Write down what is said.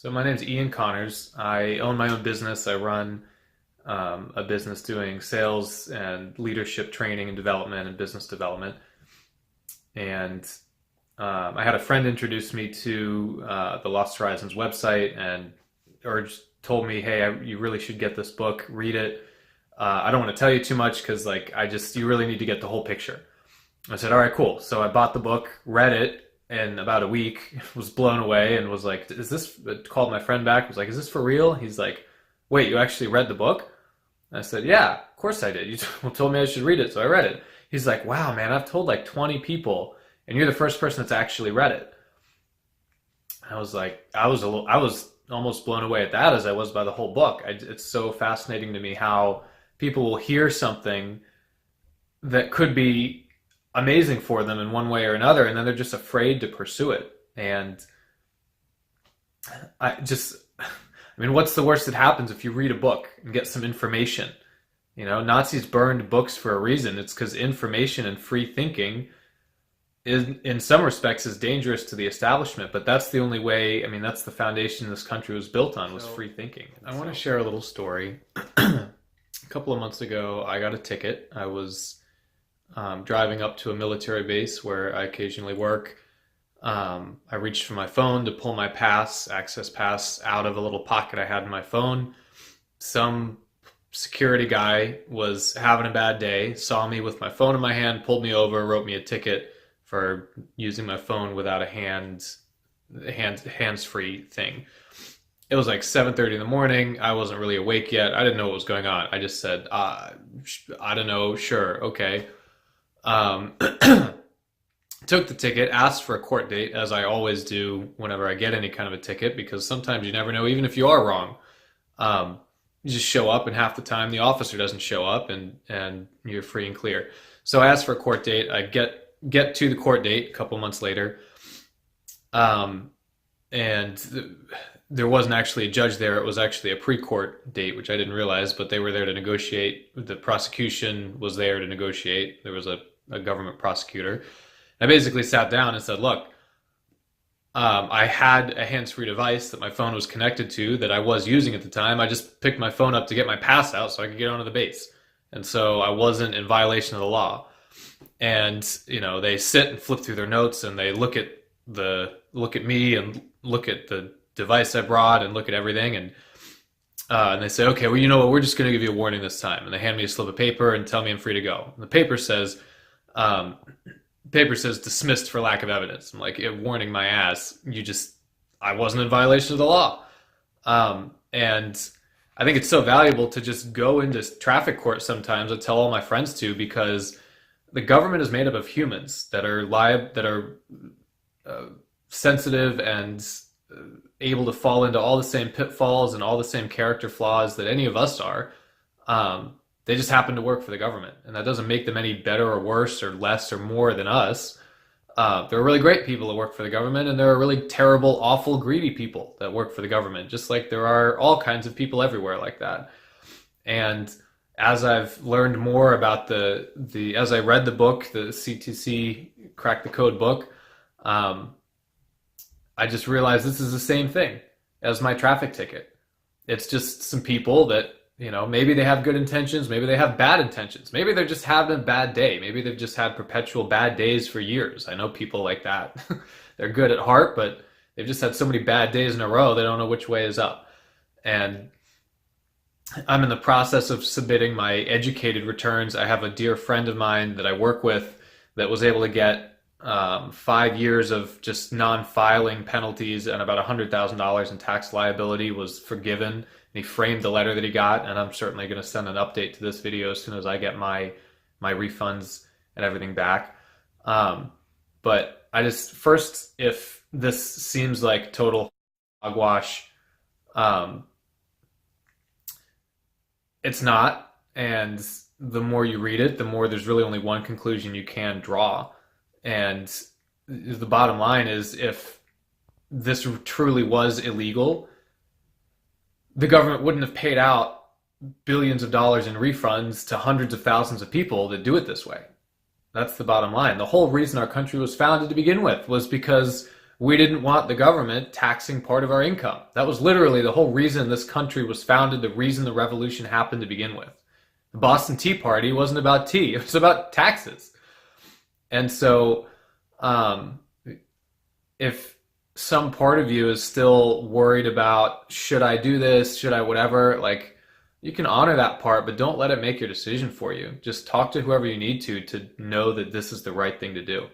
So my name's Ian Connors. I own my own business. I run a business doing sales and leadership training and development and business development. And I had a friend introduce me to the Lost Horizons website and told me, "Hey, you really should get this book. Read it. I don't want to tell you too much because you really need to get the whole picture." I said, "All right, cool." So I bought the book, read it in about a week, was blown away, and was like, "Is this?" Called my friend back, was like, "Is this for real?" He's like, "Wait, you actually read the book?" And I said, "Yeah, of course I did. You told me I should read it, so I read it." He's like, "Wow, man, I've told like 20 people, and you're the first person that's actually read it." I was like, I was almost blown away at that as I was by the whole book. It's so fascinating to me how people will hear something that could be amazing for them in one way or another, and then they're just afraid to pursue it. And what's the worst that happens if you read a book and get some information? You know, Nazis burned books for a reason. It's because information and free thinking in some respects is dangerous to the establishment, but that's the only way. I mean, that's the foundation this country was built on, was free thinking. I want to share a little story. A couple of months ago, I got a ticket. I was driving up to a military base where I occasionally work. I reached for my phone to pull my access pass, out of a little pocket I had in my phone. Some security guy was having a bad day, saw me with my phone in my hand, pulled me over, wrote me a ticket for using my phone without a hands-free thing. It was like 7:30 in the morning. I wasn't really awake yet. I didn't know what was going on. I just said, I don't know, sure, okay. Took the ticket, asked for a court date, as I always do whenever I get any kind of a ticket, because sometimes you never know, even if you are wrong. You just show up, and half the time the officer doesn't show up, and you're free and clear. So I asked for a court date. I get to the court date a couple months later, there wasn't actually a judge there. It was actually a pre-court date, which I didn't realize, but they were there to negotiate. The prosecution was there to negotiate. There was a government prosecutor. I basically sat down and said, "Look, I had a hands-free device that my phone was connected to that I was using at the time. I just picked my phone up to get my pass out so I could get onto the base. And so I wasn't in violation of the law." And, you know, they sit and flip through their notes, and they look at me and look at the device I brought and look at everything. And they say, "Okay, well, you know what? We're just going to give you a warning this time." And they hand me a slip of paper and tell me I'm free to go. And the paper says dismissed for lack of evidence. I'm like, warning my ass. I wasn't in violation of the law. And I think it's so valuable to just go into traffic court sometimes. I tell all my friends to, because the government is made up of humans that are sensitive and able to fall into all the same pitfalls and all the same character flaws that any of us are. They just happen to work for the government, and that doesn't make them any better or worse or less or more than us. There are really great people that work for the government, and there are really terrible, awful, greedy people that work for the government, just like there are all kinds of people everywhere like that. And as I've learned more about as I read the book, the CTC Crack the Code book, I just realized this is the same thing as my traffic ticket. It's just some people that, you know, maybe they have good intentions, maybe they have bad intentions, maybe they're just having a bad day, maybe they've just had perpetual bad days for years. I know people like that. They're good at heart, but they've just had so many bad days in a row, they don't know which way is up. And I'm in the process of submitting my educated returns. I have a dear friend of mine that I work with that was able to get 5 years of just non-filing penalties, and about $100,000 in tax liability was forgiven. And he framed the letter that he got, and I'm certainly going to send an update to this video as soon as I get my refunds and everything back. But first, if this seems like total hogwash, it's not. And the more you read it, the more there's really only one conclusion you can draw. And the bottom line is, if this truly was illegal, the government wouldn't have paid out billions of dollars in refunds to hundreds of thousands of people that do it this way. That's the bottom line. The whole reason our country was founded to begin with was because we didn't want the government taxing part of our income. That was literally the whole reason this country was founded, the reason the revolution happened to begin with. The Boston Tea Party wasn't about tea, it was about taxes. And so, if some part of you is still worried about, should I do this, should I whatever, like, you can honor that part, but don't let it make your decision for you. Just talk to whoever you need to know that this is the right thing to do.